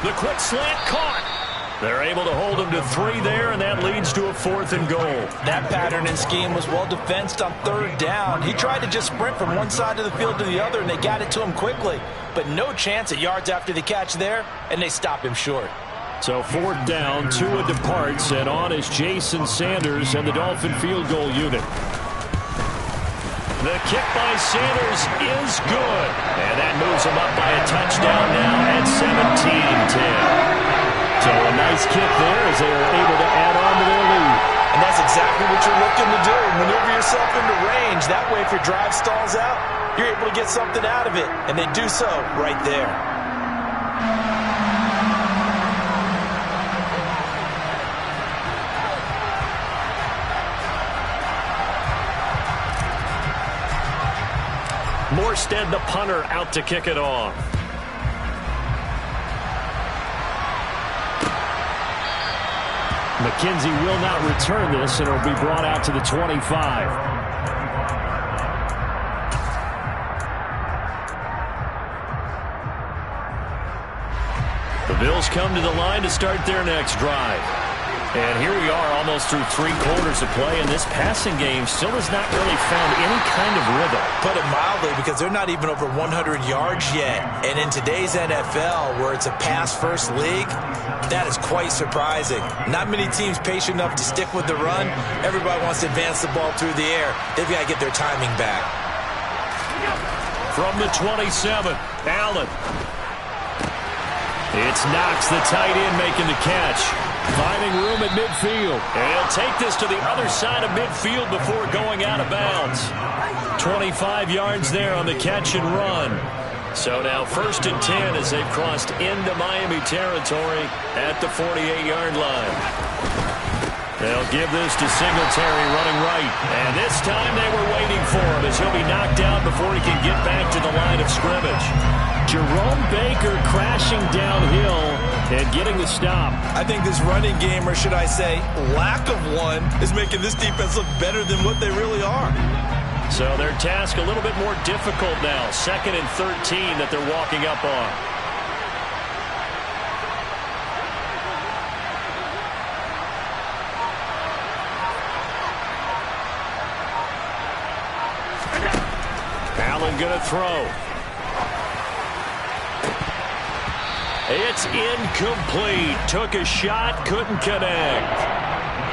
The quick slant caught. They're able to hold him to 3 there, and that leads to a 4th and goal. That pattern and scheme was well defensed on 3rd down. He tried to just sprint from one side of the field to the other, and they got it to him quickly. But no chance at yards after the catch there, and they stopped him short. So 4th down, Tua departs, and on is Jason Sanders and the Dolphin field goal unit. The kick by Sanders is good. And that moves him up by a touchdown now at 17-10. So a nice kick there as they are able to add on to their lead. And that's exactly what you're looking to do. Maneuver yourself into range. That way, if your drive stalls out, you're able to get something out of it. And they do so right there. Morstead, the punter, out to kick it off. McKenzie will not return this, and it'll be brought out to the 25. The Bills come to the line to start their next drive. And here we are almost through 3 quarters of play, and this passing game still has not really found any kind of rhythm. Put it mildly, because they're not even over 100 yards yet. And in today's NFL, where it's a pass-first league, that is quite surprising. Not many teams patient enough to stick with the run. Everybody wants to advance the ball through the air. They've got to get their timing back. From the 27, Allen. It's Knox, the tight end, making the catch. Finding room at midfield. And he'll take this to the other side of midfield before going out of bounds. 25 yards there on the catch and run. So now 1st and 10 as they've crossed into Miami territory at the 48-yard line. They'll give this to Singletary running right. And this time they were waiting for him as he'll be knocked down before he can get back to the line of scrimmage. Jerome Baker crashing downhill and getting the stop. I think this running game, or should I say lack of one, is making this defense look better than what they really are. So their task a little bit more difficult now. 2nd and 13 that they're walking up on. Allen gonna throw. It's incomplete. Took a shot, couldn't connect.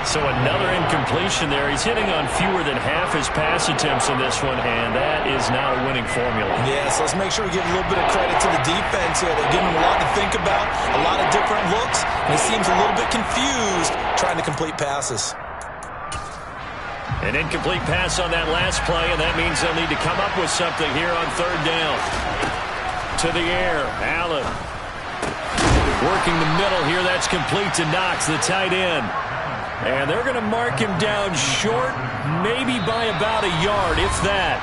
So another incompletion there. He's hitting on fewer than half his pass attempts in this one, and that is not a winning formula. Yeah, so let's make sure we give a little bit of credit to the defense here. They're giving him a lot to think about, a lot of different looks, and he seems a little bit confused trying to complete passes. An incomplete pass on that last play, and that means they'll need to come up with something here on 3rd down. To the air, Allen. Working the middle here, that's complete to Knox, the tight end. And they're going to mark him down short, maybe by about a yard, if that.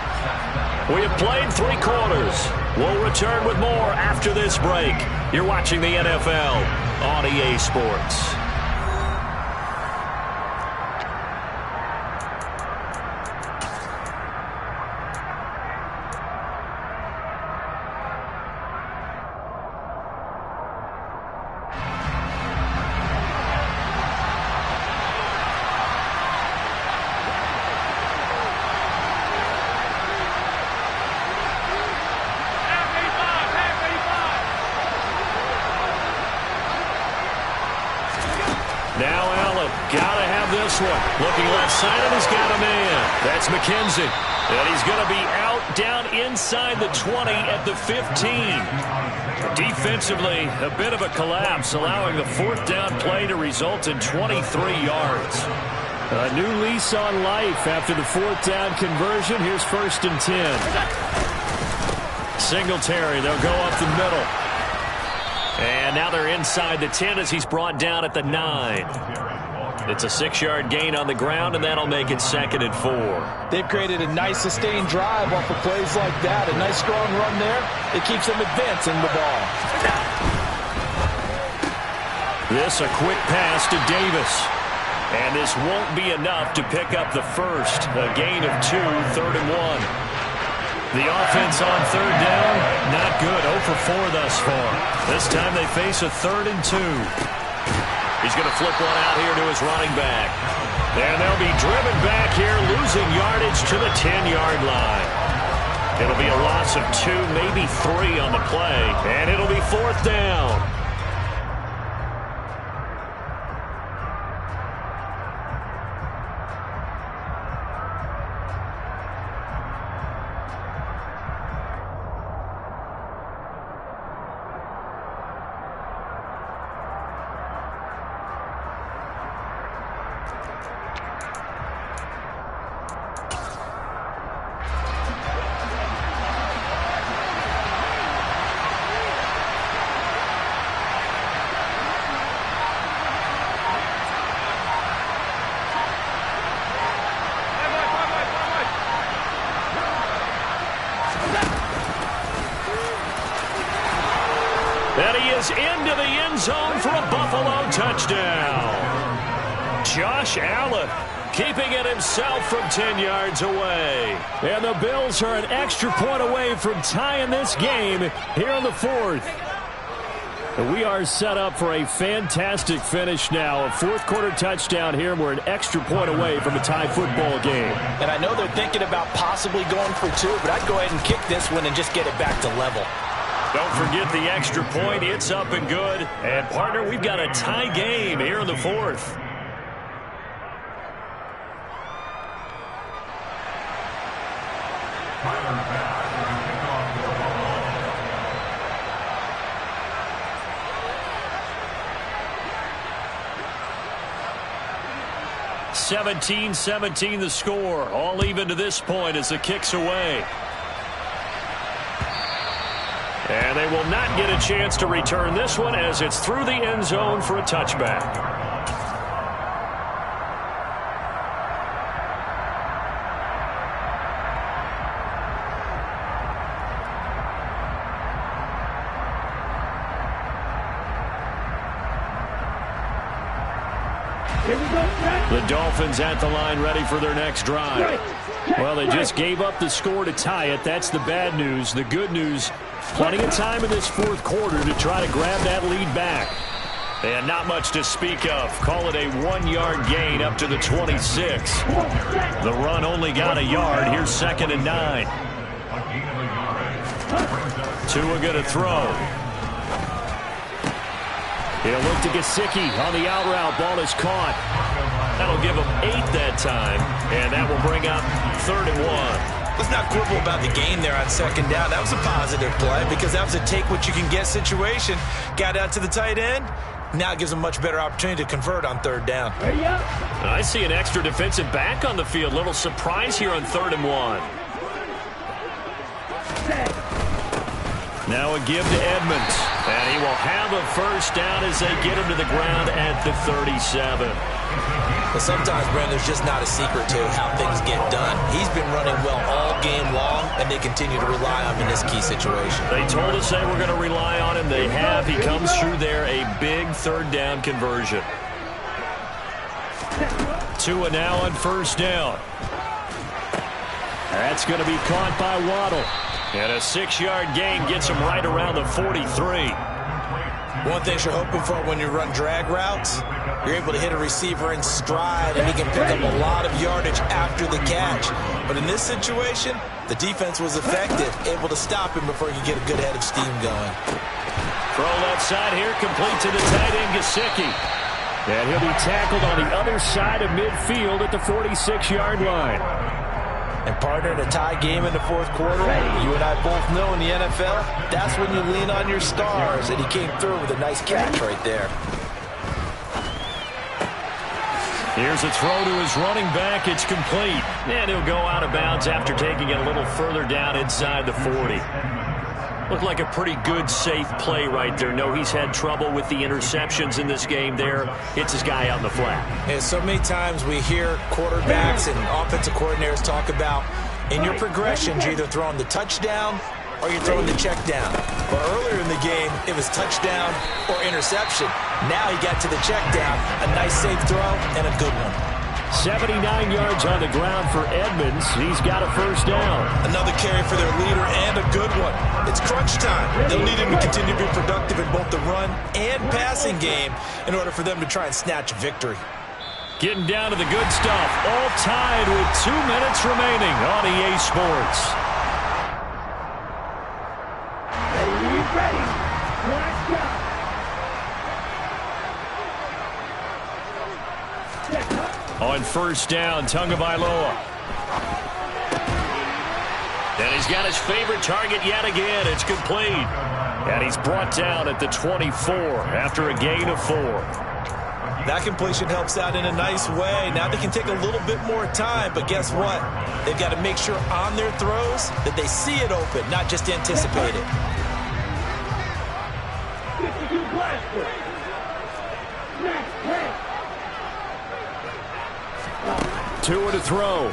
We have played 3 quarters. We'll return with more after this break. You're watching the NFL on EA Sports. one. Looking left side, and he's got a man. That's McKenzie. And he's going to be out down inside the 20 at the 15. Defensively, a bit of a collapse, allowing the fourth down play to result in 23 yards. A new lease on life after the fourth down conversion. Here's 1st and 10. Singletary, they'll go up the middle. And now they're inside the 10 as he's brought down at the 9. It's a 6-yard gain on the ground, and that'll make it 2nd and 4. They've created a nice sustained drive off of plays like that. A nice strong run there. It keeps them advancing the ball. This a quick pass to Davis. And this won't be enough to pick up the first. A gain of 2, 3rd and 1. The offense on 3rd down, not good. 0 for 4 thus far. This time they face a 3rd and 2. He's going to flip one out here to his running back. And they'll be driven back here, losing yardage to the 10-yard line. It'll be a loss of 2, maybe 3 on the play. And it'll be 4th down. And he is into the end zone for a Buffalo touchdown. Josh Allen keeping it himself from 10 yards away. And the Bills are an extra point away from tying this game here in the 4th. We are set up for a fantastic finish now. A 4th quarter touchdown here. We're an extra point away from a tie football game. And I know they're thinking about possibly going for 2, but I'd go ahead and kick this one and just get it back to level. Don't forget the extra point. It's up and good. And, partner, we've got a tie game here in the 4th. (17-17) the score. All even to this point as the kick's away. And they will not get a chance to return this one as it's through the end zone for a touchback. The Dolphins at the line ready for their next drive. Well, they just gave up the score to tie it. That's the bad news. The good news, plenty of time in this 4th quarter to try to grab that lead back. And not much to speak of. Call it a 1-yard gain up to the 26. The run only got a yard. Here's 2nd and 9. Tua going to throw. He'll look to Gesicki on the out route. Ball is caught. That'll give him 8 that time, and that will bring up 3rd and 1. Let's not quibble about the gain there on 2nd down. That was a positive play because that was a take-what-you-can-get situation. Got out to the tight end. Now it gives him a much better opportunity to convert on 3rd down. I see an extra defensive back on the field. Little surprise here on 3rd and 1. Now a give to Edmonds. And he will have a first down as they get him to the ground at the 37. But sometimes, Brandon, there's just not a secret to how things get done. He's been running well all game long, and they continue to rely on him in this key situation. They told us they were going to rely on him. They have. He comes through there, a big 3rd down conversion. Tua now on 1st down. That's going to be caught by Waddle. And a 6-yard gain gets him right around the 43. One thing you're hoping for when you run drag routes, you're able to hit a receiver in stride, and he can pick up a lot of yardage after the catch. But in this situation, the defense was effective, able to stop him before he could get a good head of steam going. Throw left side here, complete to the tight end, Gesicki. And he'll be tackled on the other side of midfield at the 46-yard line. And partner, in a tie game in the fourth quarter, you and I both know in the NFL, that's when you lean on your stars, and he came through with a nice catch right there. Here's a throw to his running back. It's complete. And he'll go out of bounds after taking it a little further down inside the 40. Looked like a pretty good, safe play right there. No, he's had trouble with the interceptions in this game there. Hits his guy out in the flat. And so many times we hear quarterbacks and offensive coordinators talk about, in your progressions, you're either throwing the touchdown or you're throwing the check down. But earlier in the game, it was touchdown or interception. Now he got to the check down. A nice, safe throw and a good one. 79 yards on the ground for Edmonds. He's got a first down. Another carry for their leader and a good one. It's crunch time. They'll need him to continue to be productive in both the run and passing game in order for them to try and snatch a victory. Getting down to the good stuff. All tied with 2 minutes remaining on EA Sports. Ready. Let's go. On first down, Tagovailoa. And he's got his favorite target yet again. It's complete. And he's brought down at the 24 after a gain of 4. That completion helps out in a nice way. Now they can take a little bit more time, but guess what? They've got to make sure on their throws that they see it open, not just anticipate it. 52 blaster. Snap, play. 2 to throw.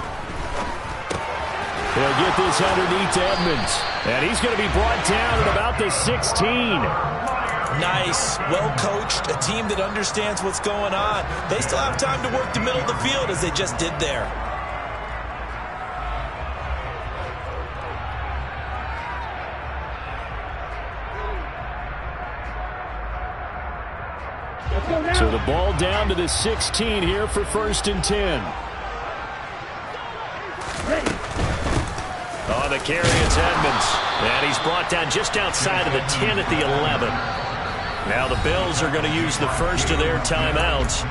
He'll get this underneath to Edmonds. And he's going to be brought down at about the 16. Nice, well-coached, a team that understands what's going on. They still have time to work the middle of the field as they just did there. So the ball down to the 16 here for 1st and 10. On the carry, it's Edmonds. And he's brought down just outside of the 10 at the 11. Now the Bills are going to use the first of their timeouts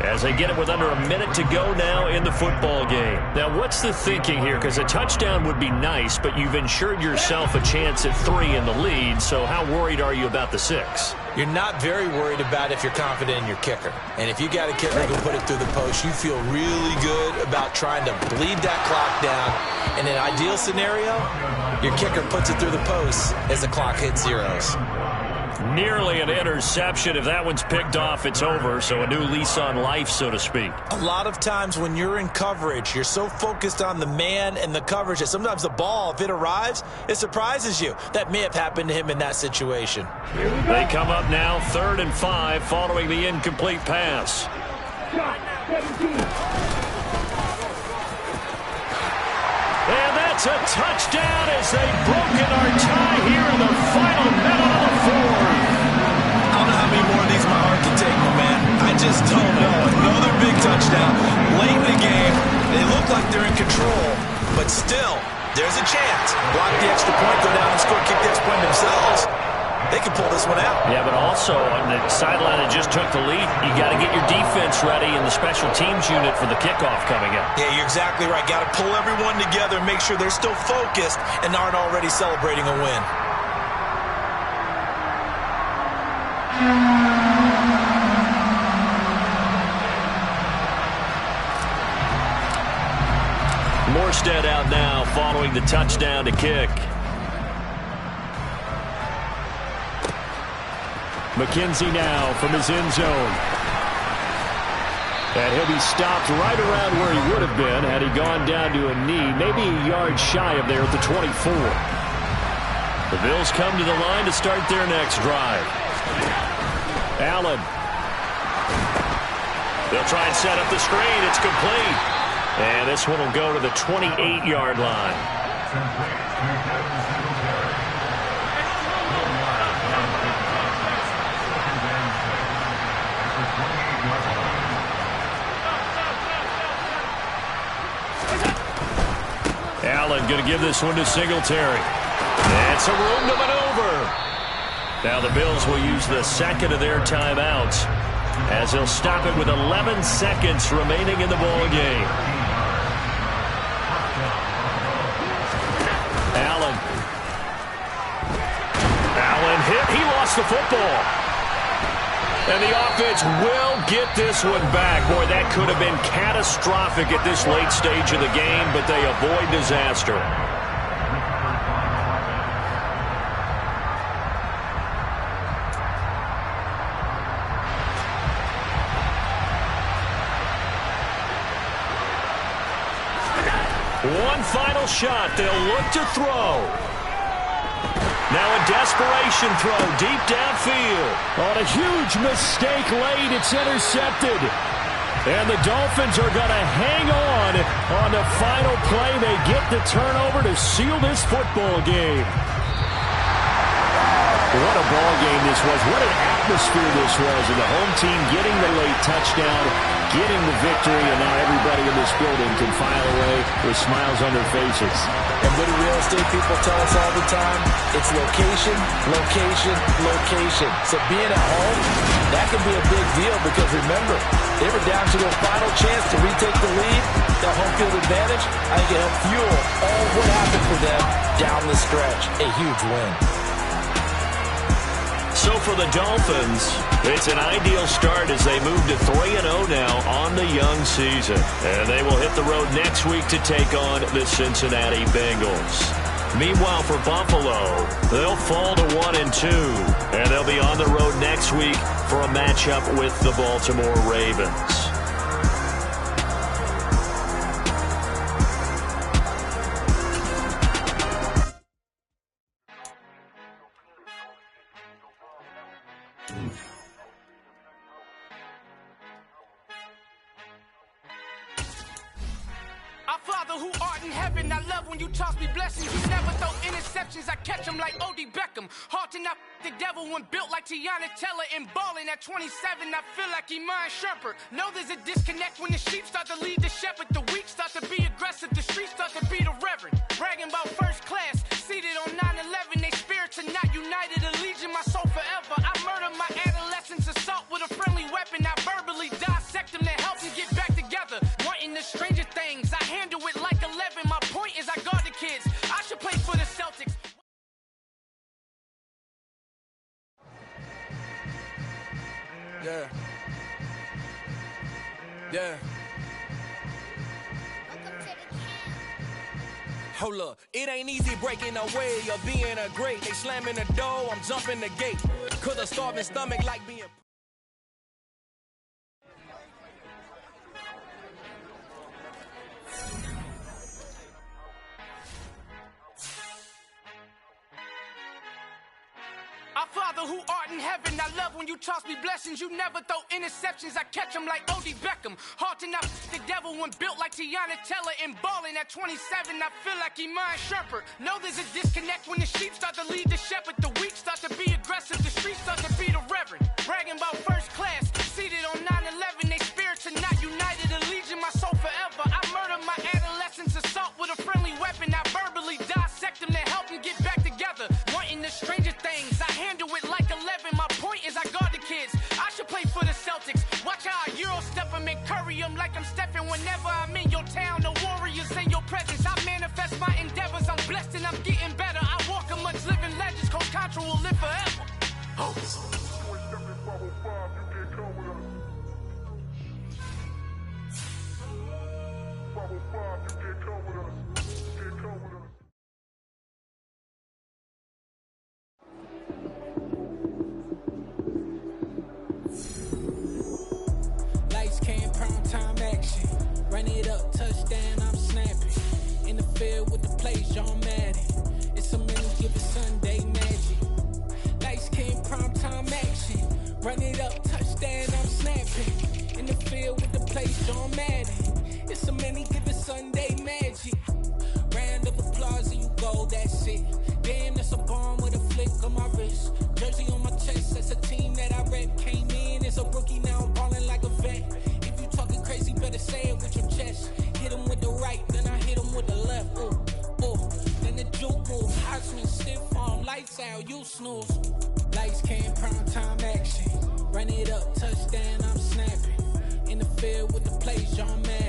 as they get it with under a minute to go now in the football game. Now, what's the thinking here? Because a touchdown would be nice, but you've ensured yourself a chance at 3 in the lead, so how worried are you about the 6? You're not very worried about if you're confident in your kicker. And if you got a kicker who put it through the post, you feel really good about trying to bleed that clock down. In an ideal scenario, your kicker puts it through the post as the clock hits zeros. Nearly an interception. If that one's picked off, it's over. So a new lease on life, so to speak. A lot of times when you're in coverage, you're so focused on the man and the coverage that sometimes the ball, if it arrives, it surprises you. That may have happened to him in that situation. They come up now 3rd and 5 following the incomplete pass. And that's a touchdown as they've broken our tie here in the final minute of the 4th. I don't know how many more of these my heart can take, my man. I just don't know. Another big touchdown late in the game. They look like they're in control, but still, there's a chance. Block the extra point, go down and score, kick the extra point themselves. They can pull this one out. Yeah, but also on the sideline that just took the lead, you got to get your defense ready in the special teams unit for the kickoff coming up. Yeah, you're exactly right. Got to pull everyone together and make sure they're still focused and aren't already celebrating a win. Morstead out now following the touchdown to kick. McKenzie now from his end zone. And he'll be stopped right around where he would have been had he gone down to a knee, maybe a yard shy of there at the 24. The Bills come to the line to start their next drive. Allen. They'll try and set up the screen. It's complete. And this one will go to the 28-yard line. Allen going to give this one to Singletary. And some room to maneuver. Now the Bills will use the second of their timeouts as he'll stop it with 11 seconds remaining in the ball game. Allen hit. He lost the football. And the offense will get this one back. Boy, that could have been catastrophic at this late stage of the game, but they avoid disaster. One final shot. They'll look to throw. Now a desperation throw deep downfield. On a huge mistake late, it's intercepted. And the Dolphins are going to hang on the final play. They get the turnover to seal this football game. What a ball game this was. What an atmosphere this was. And the home team getting the late touchdown, getting the victory, and now everybody in this building can file away with smiles on their faces. And what do real estate people tell us all the time? It's location, location, location. So being at home, that can be a big deal because remember, they were down to their final chance to retake the lead. That home field advantage, I think it helped fuel all what happened for them down the stretch. A huge win. So for the Dolphins, it's an ideal start as they move to 3-0 now on the young season. And they will hit the road next week to take on the Cincinnati Bengals. Meanwhile, for Buffalo, they'll fall to 1-2. And they'll be on the road next week for a matchup with the Baltimore Ravens. Our Father who art in heaven, I love when you toss me blessings. You never throw interceptions, I catch them like O.D. Beckham. Hard to not the devil when built like Tiana Teller and balling at 27. I feel like Iman Shumpert. Know there's a disconnect when the sheep start to lead the shepherd. The weak start to be aggressive, the streets start to be the reverend. Bragging about first class, seated on 9/11. They spirits are not united, a legion, my soul forever. I murder my adolescence, assault with a friendly weapon. I verbally dissect them to help them get back together. Wanting the stranger things, I handle it like 11. My point is I guard the kids. I should play for the Celtics. Yeah. Yeah. Hold up, it ain't easy breaking away or being a great. They slamming the door, I'm jumping the gate. Cause a starving stomach like being... Our Father who art in heaven, I love when you toss me blessings. You never throw interceptions, I catch them like O.D. Beckham. Hard to not the devil when built like Tiana Teller and balling at 27. I feel like Iman Shumpert. Know there's a disconnect when the sheep start to lead the shepherd. The weak start to be aggressive, the streets start to be the reverend. Bragging about first class, seated on 9/11. They spirits are not united, a legion, my soul forever. I murder my adolescence, assault with a friendly weapon. I verbally dissect them to help them get back together. Wanting the stranger things, I handle it like 11. My point is I guard the kids. I should play for the Celtics. Watch how I Euro step them and curry them like I'm stepping. Whenever I'm in your town, the Warriors in your presence. I manifest my endeavors. I'm blessed and I'm getting better. I walk amongst living legends. Coach Contra will live forever. Oh. Lights came, prime time action. Run it up, touchdown, I'm snapping. In the field with the plays, John Madden. It's a many given Sunday magic. Lights came, prime time action. Run it up, touchdown, I'm snapping. In the field with the plays, John Madden. It's a many given Sunday magic. Round of applause and you go, that's it. Damn, that's a bomb with a flick on my wrist. Jersey on my chest, that's a team that I rep. Came in as a rookie, now I'm balling like a vet. If you talking crazy, better say it with your chest. Hit him with the right, then I hit him with the left. Ooh, ooh, then the juke move. Heisman stiff arm, lights out, you snooze. Lights came, prime time action. Run it up, touchdown, I'm snapping. In the field with the plays, John Madden.